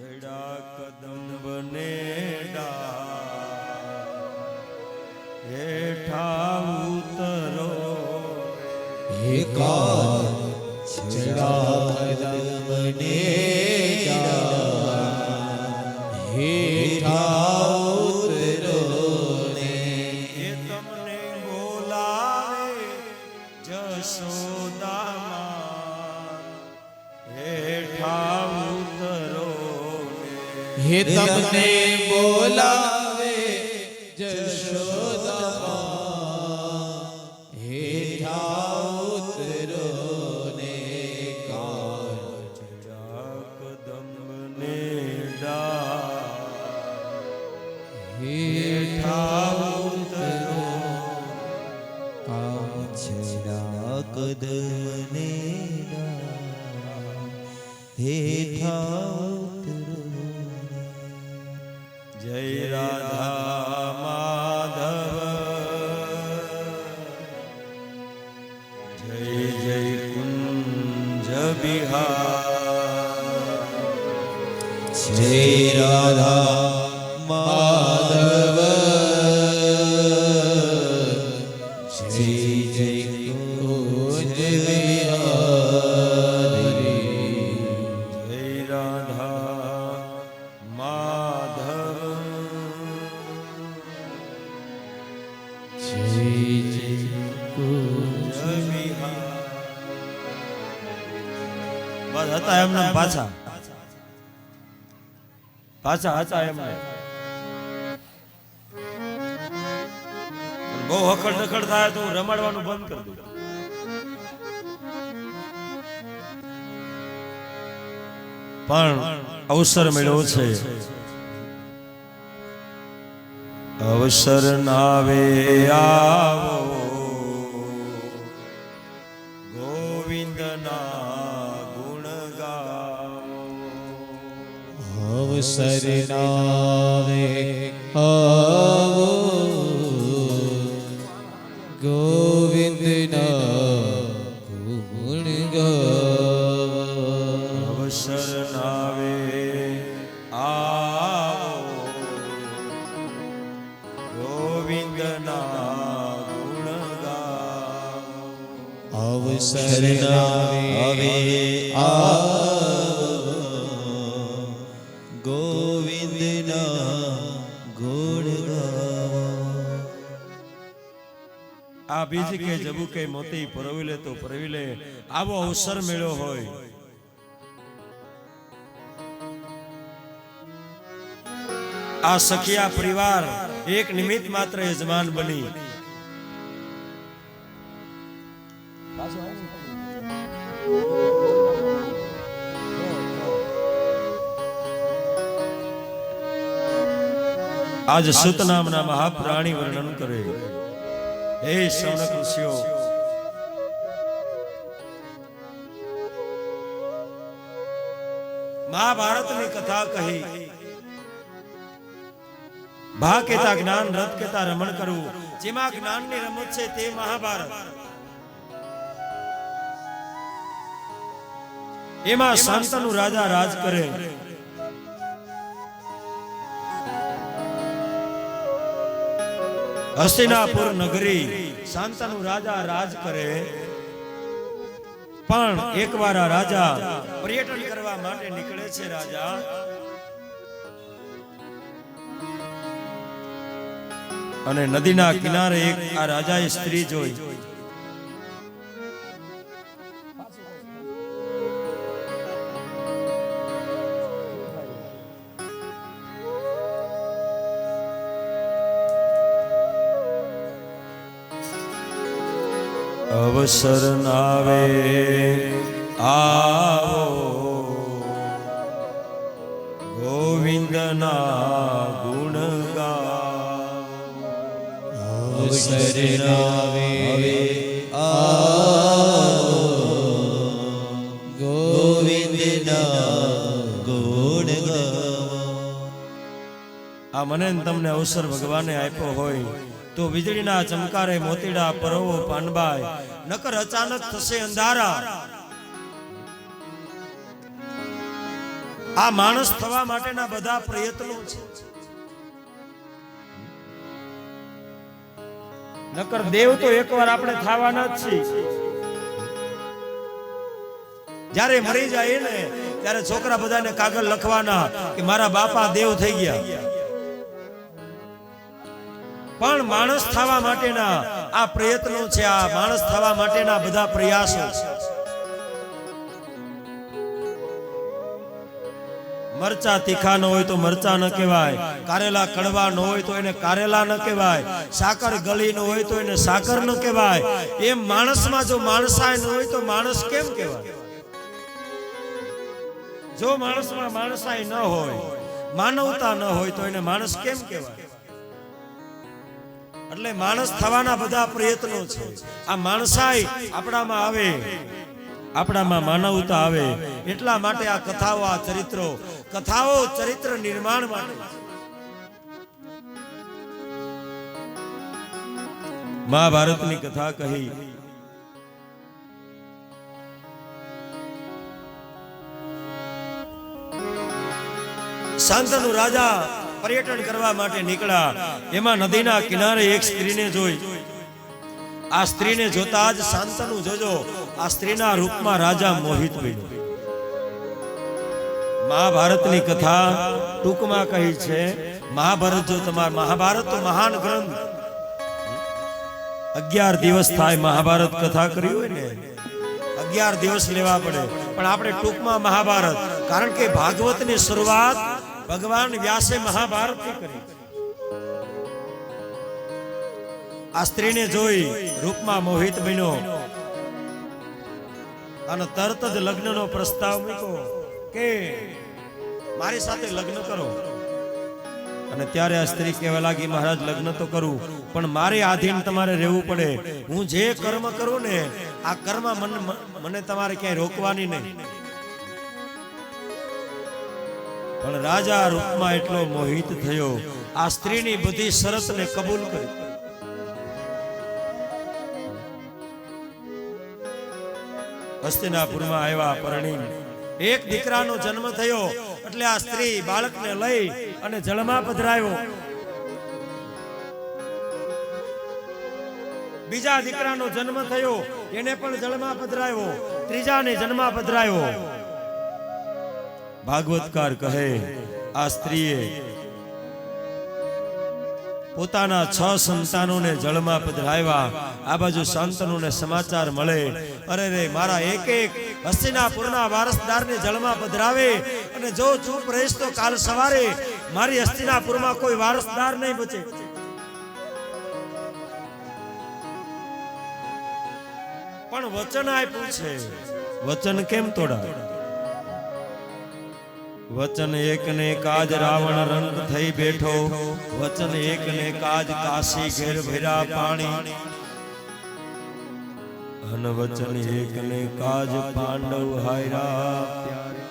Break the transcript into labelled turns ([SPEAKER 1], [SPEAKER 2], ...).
[SPEAKER 1] ચડા કદમ બને હેઠા ઉતરો
[SPEAKER 2] એકાર ચડા કદમ બને હેઠા ઉતરો ને
[SPEAKER 1] એ તમને બોલાવે જશોદામાં હેઠા ઉતરો
[SPEAKER 2] હે તમને બોલાવે જશોદામાં હેઠા ઉતરો ને કાર
[SPEAKER 1] ચડા કદમ ને
[SPEAKER 2] હેઠા ઉતરો કાચડા કદમ ને હેઠા ઉતરો
[SPEAKER 1] જય રાધા માધવ જય જય કુંજ બિહાર
[SPEAKER 2] જય રાધા માધવ જય જય કુંજ બિહારી
[SPEAKER 1] જય રાધા માધવ
[SPEAKER 2] જય જય કુંજ
[SPEAKER 1] બિહાર બસ હતા એમને પાછા હતા એમને બહુ હકડ દખડ થાય તો હું રમાડવાનું બંધ કરી દઉં. પણ અવસર મળ્યો છે, અવસર નાવે આવો ગોવિંદના ગુણ ગાવો.
[SPEAKER 2] અવસર નાવે આવો ગોવિંદના ગુણ ગાવો.
[SPEAKER 1] અવસર નાવે આવો ગોવિંદના ગુણ ગાવો.
[SPEAKER 2] અવસર નાવે આવો ગોવિંદના ગુણ ગાવો.
[SPEAKER 1] આ બીજ કે જબુ કે મોતી પરવિલે તો પરવિલે આવો અવસર મેળ્યો હોય આ સખિયા પરિવાર એક નિમિત્ત માત્ર યજમાન બની આજ સુત નામના મહાપ્રાણી વર્ણન કરે. હે શૌનક ઋષિઓ, મહાભારતની કથા કહી. ભા કેતા જ્ઞાન, રથ કેતા રમણ કરવું, જેમાં જ્ઞાનની રમત છે તે મહાભારત. એમાં શાંતનુ રાજા રાજ કરે. હસ્તિનાપુર નગરી શાંતનુ રાજા રાજ કરે. પણ એકવાર આ રાજા પર્યટન કરવા માટે નીકળે છે. રાજા અને નદીના કિનારે એક આ રાજાએ સ્ત્રી જોઈ. અવસર નાવે આવો ગોવિંદના ગુણ ગાવો.
[SPEAKER 2] અવસર નાવે આવો ગોવિંદના ગુણ ગાવો.
[SPEAKER 1] આ મને ને તમને અવસર ભગવાને આપ્યો હોય તો વીજળીના ચમકારે મોતીડા પરવો પાનબાઈ, નકર અચાનક થશે અંધારા. આ માણસ થવા માટેના બધા પ્રયત્નો છે. નકર દેવ તો એકવાર આપણે થવાના જ છીએ. જ્યારે મરી જાય ને ત્યારે છોકરા બધાને કાગળ લખવાના કે મારા બાપા દેવ થઈ ગયા. પણ માણસ થવા માટેના આ પ્રયત્નો છે, આ માણસ થવા માટેના બધા પ્રયાસો છે. મરચા તીખા ન હોય તો મરચા ન કહેવાય, કારેલા કડવા ન હોય તો એને કારેલા ન કહેવાય, સાકર ગળી ન હોય તો એને સાકર ન કહેવાય. એમ માણસમાં જો માણસાઈ ન હોય તો માણસ કેમ કહેવાય? જો માણસમાં માણસાઈ ન હોય, માનવતા ન હોય તો એને માણસ કેમ કહેવાય? એટલે માણસ થવાના બધા પ્રયત્નો છે. આ માણસાઈ આપણામાં આવે, આપણામાં માનવતા આવે એટલા માટે આ કથાઓ, આ ચરિત્રો, કથાઓ ચરિત્ર નિર્માણ માટે. મહાભારતની કથા કહી. શાંતનુ રાજા પર્યટન કરવા માટે નીકળ્યા. એમાં નદીના કિનારે એક સ્ત્રીને જોઈ. આ સ્ત્રીને જોતા જ શાંતનુ જોજો, આ સ્ત્રીના રૂપમાં રાજા મોહિત બન્યો. મહાભારતની કથા ટૂંકમાં કહી છે. મહાભારત જો તમારે, મહાભારત તો મહાન ગ્રંથ, 11 દિવસ થાય મહાભારત કથા કરી હોય ને, 11 દિવસ લેવા પડે. પણ આપણે ટૂંકમાં મહાભારત, કારણ કે ભાગવતની શરૂઆત ભગવાન વ્યાસે મહાભારતથી કરી. આ સ્ત્રીને જોઈ રૂપમાં મોહિત બન્યો અને તરત જ લગ્નનો પ્રસ્તાવ મૂક્યો કે મારી સાથે લગ્ન કરો. અને ત્યારે આ સ્ત્રી કહેવા લાગી, મહારાજ લગ્ન તો કરું પણ મારે આધીન તમારે રહેવું પડે. હું જે કર્મ કરું ને આ કર્મ મને તમારે ક્યાંય રોકવાની નહીં. પણ રાજા રૂપમાં એટલો મોહિત થયો, આ સ્ત્રીની બધી શરતને કબૂલ કરી. હસ્તિનાપુરમાં આવ્યા, પરણી એક દીકરાનો જન્મ થયો. એટલે આ સ્ત્રી બાળકને લઈ અને જળમાં પધરાવ્યો. બીજા દીકરાનો જન્મ થયો, એને પણ જળમાં પધરાવ્યો. ત્રીજાને જન્મમાં પધરાવ્યો. ભાગવતકાર કહે આ સ્ત્રીએ પોતાના 6 સંતાનોને જળમાં પધરાવ્યા. આ બાજુ શાંતનુને સમાચાર મળે, અરે રે મારા એક એક હસ્તિનાપુરના વારસદારને જળમાં પધરાવે અને જો ચૂપ રહીશ તો કાલ સવારે મારી હસ્તિનાપુરમાં કોઈ વારસદાર નહીં બચે. પણ વચન આપ્યું છે, વચન કેમ તોડાય? વચન એક ને કાજ રાવણ રંગ થઈ બેઠો, વચન એક ને કાજ કાશી ઘેર ભર્યા પાણી, અને વચન એક ને કાજ પાંડવ હાયરા પ્યારે.